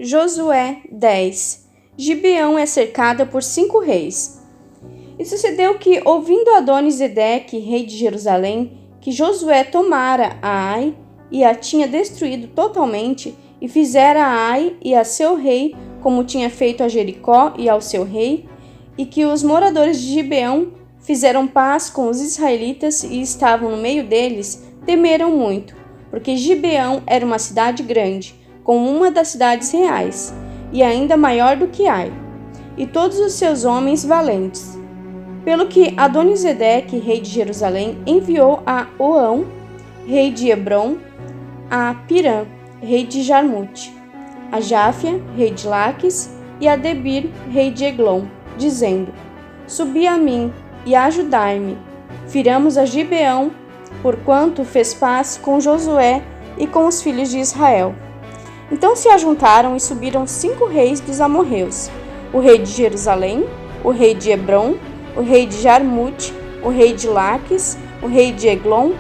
Josué 10. Gibeão é cercada por 5 reis. E sucedeu que, ouvindo Adoni-Zedeque, rei de Jerusalém, que Josué tomara a Ai e a tinha destruído totalmente, e fizera a Ai e a seu rei, como tinha feito a Jericó e ao seu rei, e que os moradores de Gibeão fizeram paz com os israelitas e estavam no meio deles, temeram muito, porque Gibeão era uma cidade grande, como uma das cidades reais, e ainda maior do que Ai, e todos os seus homens valentes. Pelo que Adoni-Zedeque, rei de Jerusalém, enviou a Oão, rei de Hebrom, a Pirã, rei de Jarmute, a Jáfia, rei de Laques, e a Debir, rei de Eglon, dizendo: Subi a mim e ajudai-me, firamos a Gibeão, porquanto fez paz com Josué e com os filhos de Israel. Então se ajuntaram e subiram 5 reis dos amorreus, o rei de Jerusalém, o rei de Hebrom, o rei de Jarmute, o rei de Laques, o rei de Eglon.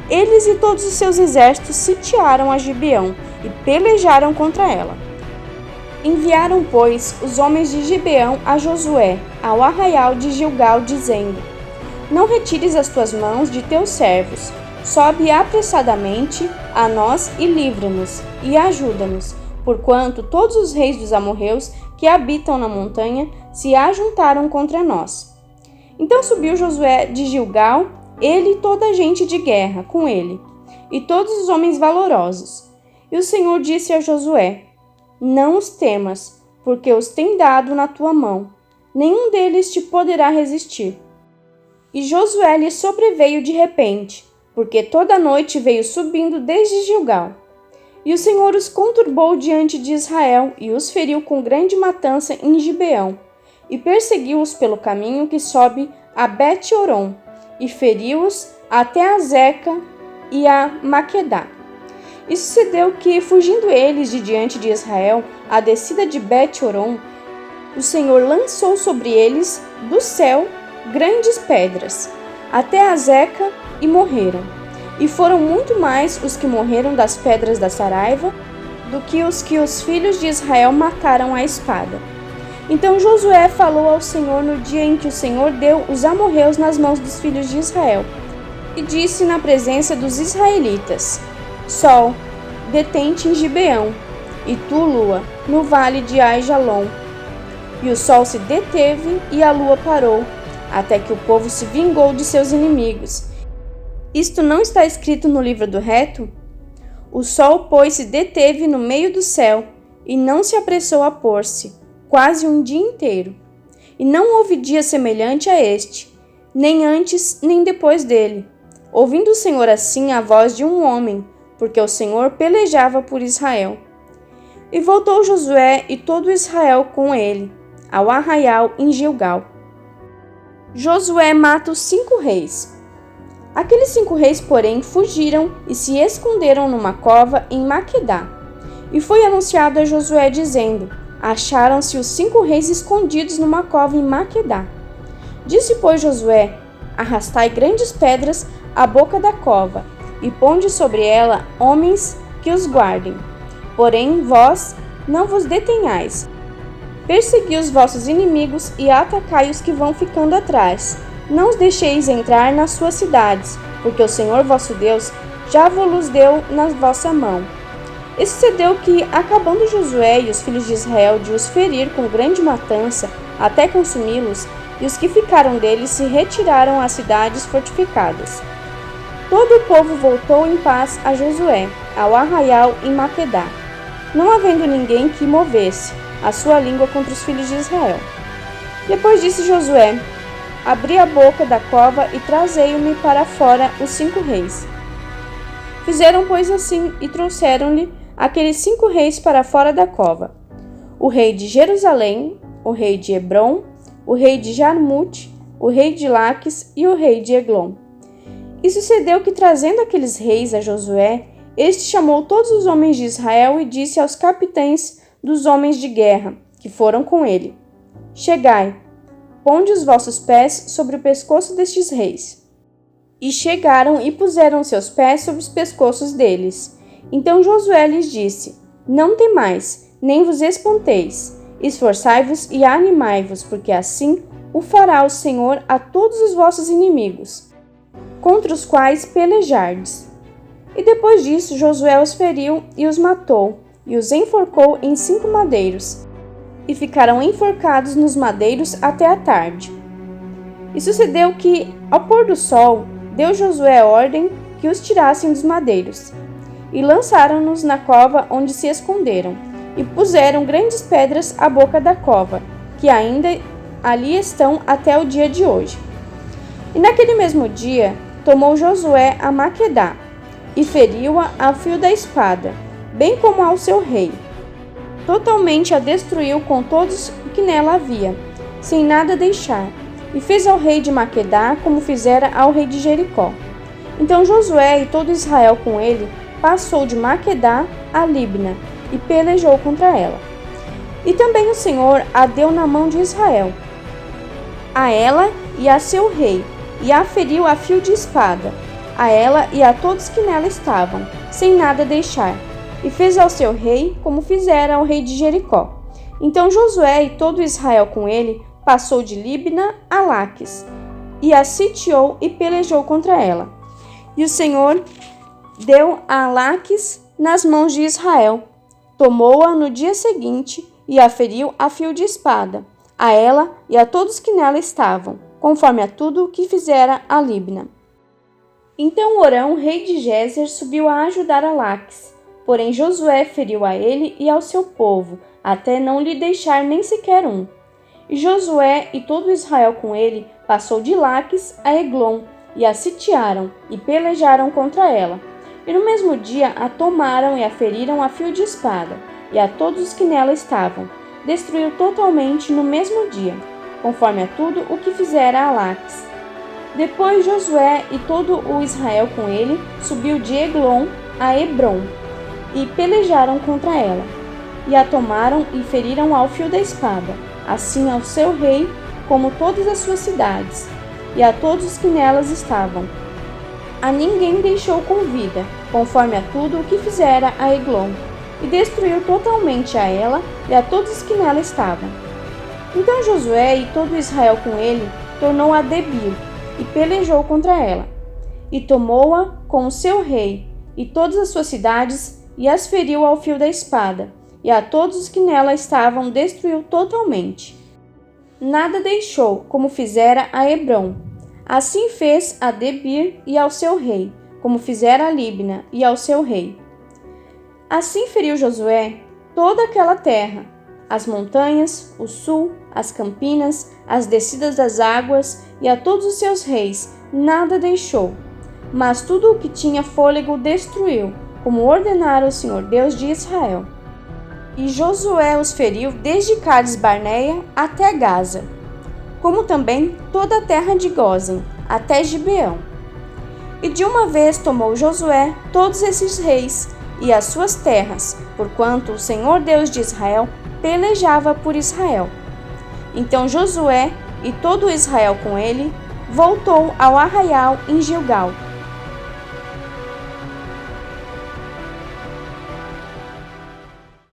Eles e todos os seus exércitos sitiaram a Gibeão e pelejaram contra ela. Enviaram, pois, os homens de Gibeão a Josué, ao arraial de Gilgal, dizendo: Não retires as tuas mãos de teus servos, sobe apressadamente a nós e livra-nos, e ajuda-nos, porquanto todos os reis dos amorreus que habitam na montanha se ajuntaram contra nós. Então subiu Josué de Gilgal, ele e toda a gente de guerra com ele, e todos os homens valorosos. E o Senhor disse a Josué: Não os temas, porque os tem dado na tua mão. Nenhum deles te poderá resistir. E Josué lhe sobreveio de repente, porque toda a noite veio subindo desde Gilgal. E o Senhor os conturbou diante de Israel e os feriu com grande matança em Gibeão, e perseguiu-os pelo caminho que sobe a Bet-Horon, e feriu-os até a Zeca e a Maquedá. E sucedeu que, fugindo eles de diante de Israel, a descida de Bet-Horon, o Senhor lançou sobre eles do céu grandes pedras, até a Zeca, e morreram. E foram muito mais os que morreram das pedras da saraiva do que os filhos de Israel mataram à espada. Então Josué falou ao Senhor no dia em que o Senhor deu os amorreus nas mãos dos filhos de Israel, e disse na presença dos israelitas: Sol, detente em Gibeão, e tu, lua, no vale de Aijalon. E o sol se deteve e a lua parou, até que o povo se vingou de seus inimigos. Isto não está escrito no livro do reto? O sol, pois, se deteve no meio do céu, e não se apressou a pôr-se, quase um dia inteiro. E não houve dia semelhante a este, nem antes nem depois dele, ouvindo o Senhor assim a voz de um homem, porque o Senhor pelejava por Israel. E voltou Josué e todo Israel com ele, ao arraial em Gilgal. Josué mata os 5 reis. Aqueles 5 reis, porém, fugiram e se esconderam numa cova em Maquedá. E foi anunciado a Josué, dizendo: Acharam-se os 5 reis escondidos numa cova em Maquedá. Disse, pois, Josué: Arrastai grandes pedras à boca da cova, e ponde sobre ela homens que os guardem. Porém, vós não vos detenhais. Persegui os vossos inimigos e atacai os que vão ficando atrás. Não os deixeis entrar nas suas cidades, porque o Senhor vosso Deus já vos deu na vossa mão. E sucedeu que, acabando Josué e os filhos de Israel de os ferir com grande matança, até consumi-los, e os que ficaram deles se retiraram às cidades fortificadas. Todo o povo voltou em paz a Josué, ao arraial em Maquedá, não havendo ninguém que movesse a sua língua contra os filhos de Israel. Depois disse Josué: Abri a boca da cova e trazei-me para fora os 5 reis. Fizeram, pois, assim, e trouxeram-lhe aqueles 5 reis para fora da cova: o rei de Jerusalém, o rei de Hebrom, o rei de Jarmute, o rei de Laques e o rei de Eglon. E sucedeu que, trazendo aqueles reis a Josué, este chamou todos os homens de Israel e disse aos capitães dos homens de guerra, que foram com ele: Chegai, ponde os vossos pés sobre o pescoço destes reis. E chegaram e puseram seus pés sobre os pescoços deles. Então Josué lhes disse: Não temais, nem vos espanteis. Esforçai-vos e animai-vos, porque assim o fará o Senhor a todos os vossos inimigos, contra os quais pelejardes. E depois disso Josué os feriu e os matou, e os enforcou em 5 madeiros, e ficaram enforcados nos madeiros até a tarde. E sucedeu que, ao pôr do sol, deu Josué ordem que os tirassem dos madeiros, e lançaram-nos na cova onde se esconderam, e puseram grandes pedras à boca da cova, que ainda ali estão até o dia de hoje. E naquele mesmo dia tomou Josué a Maquedá, e feriu-a ao fio da espada, bem como ao seu rei. Totalmente a destruiu com todos o que nela havia, sem nada deixar, e fez ao rei de Maquedá como fizera ao rei de Jericó. Então Josué e todo Israel com ele passou de Maquedá a Libna, e pelejou contra ela. E também o Senhor a deu na mão de Israel, a ela e a seu rei, e a feriu a fio de espada, a ela e a todos que nela estavam, sem nada deixar, e fez ao seu rei como fizera ao rei de Jericó. Então Josué e todo Israel com ele passou de Libna a Laques, e a sitiou e pelejou contra ela. E o Senhor deu a Laques nas mãos de Israel. Tomou-a no dia seguinte e a feriu a fio de espada, a ela e a todos que nela estavam, conforme a tudo o que fizera a Libna. Então Orão, rei de Gézer, subiu a ajudar a Laques, porém Josué feriu a ele e ao seu povo, até não lhe deixar nem sequer um. E Josué e todo Israel com ele passou de Laques a Eglon, e a sitiaram e pelejaram contra ela. E no mesmo dia a tomaram e a feriram a fio de espada, e a todos os que nela estavam, destruiu totalmente no mesmo dia, conforme a tudo o que fizera a Laques. Depois Josué e todo o Israel com ele subiu de Eglon a Hebrom, e pelejaram contra ela, e a tomaram e feriram ao fio da espada, assim ao seu rei, como todas as suas cidades, e a todos os que nelas estavam. A ninguém deixou com vida, conforme a tudo o que fizera a Eglon, e destruiu totalmente a ela e a todos os que nela estavam. Então Josué e todo Israel com ele tornou a Debir, e pelejou contra ela, e tomou-a com o seu rei, e todas as suas cidades, e as feriu ao fio da espada, e a todos os que nela estavam destruiu totalmente. Nada deixou, como fizera a Hebrom. Assim fez a Debir e ao seu rei, como fizera a Libna e ao seu rei. Assim feriu Josué toda aquela terra, as montanhas, o sul, as campinas, as descidas das águas e a todos os seus reis, nada deixou. Mas tudo o que tinha fôlego destruiu, como ordenara o Senhor Deus de Israel. E Josué os feriu desde Cades-Barneia até Gaza, como também toda a terra de Gósen, até Gibeão. E de uma vez tomou Josué todos esses reis e as suas terras, porquanto o Senhor Deus de Israel pelejava por Israel. Então Josué e todo Israel com ele voltou ao arraial em Gilgal,